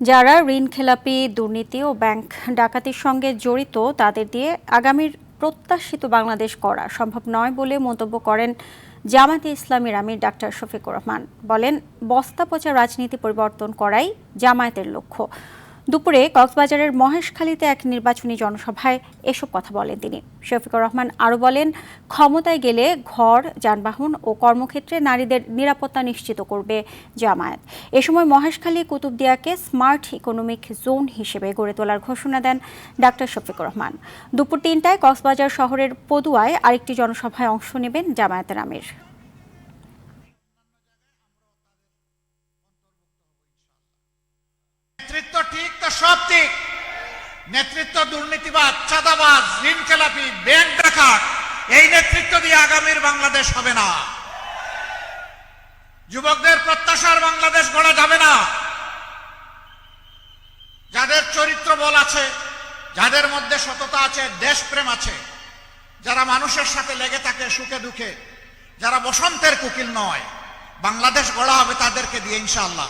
যারা ঋণখেলাপি, দুর্নীতি ও ব্যাংক ডাকাতির সঙ্গে জড়িত তাদের দিয়ে আগামীর প্রত্যাশিত বাংলাদেশ গড়া সম্ভব নয় বলে মন্তব্য করেন জামায়াতে ইসলামীর আমির ডাক্তার শফিকুর রহমান। বলেন, বস্তা পচা রাজনীতি পরিবর্তন করাই জামায়াতের লক্ষ্য। দুপুরে কক্সবাজারের মহেশখালীতে এক নির্বাচনী জনসভায় এসব কথা বলেন তিনি। শফিকুর রহমান আরও বলেন, ক্ষমতায় গেলে ঘর, যানবাহন ও কর্মক্ষেত্রে নারীদের নিরাপত্তা নিশ্চিত করবে জামায়াত। এ সময় মহেশখালী কুতুবদিয়াকে স্মার্ট ইকোনমিক জোন হিসেবে গড়ে তোলার ঘোষণা দেন ডাক্তার শফিকুর রহমান। দুপুর ৩টায় কক্সবাজার শহরের পদুয়ায় আরেকটি জনসভায় অংশ নেবেন জামায়াতের আমির। নেতৃত্ব ঠিক তো সব ঠিক, নেতৃত্ব দুর্নীতিবাদ, চাঁদাবাজ, ঋণখেলাপি, ব্যাংক ডাকাত, এই নেতৃত্ব দিয়ে আগামীর বাংলাদেশ হবে না। যুবকদের প্রত্যাশার বাংলাদেশ গড়া যাবে না। যাদের চরিত্র বল আছে, যাদের মধ্যে সততা আছে, দেশপ্রেম আছে, যারা মানুষের সাথে লেগে থাকে সুখে দুঃখে, যারা বসন্তের কুকিল নয়, বাংলাদেশ গড়া হবে তাদেরকে দিয়ে ইনশাআল্লাহ।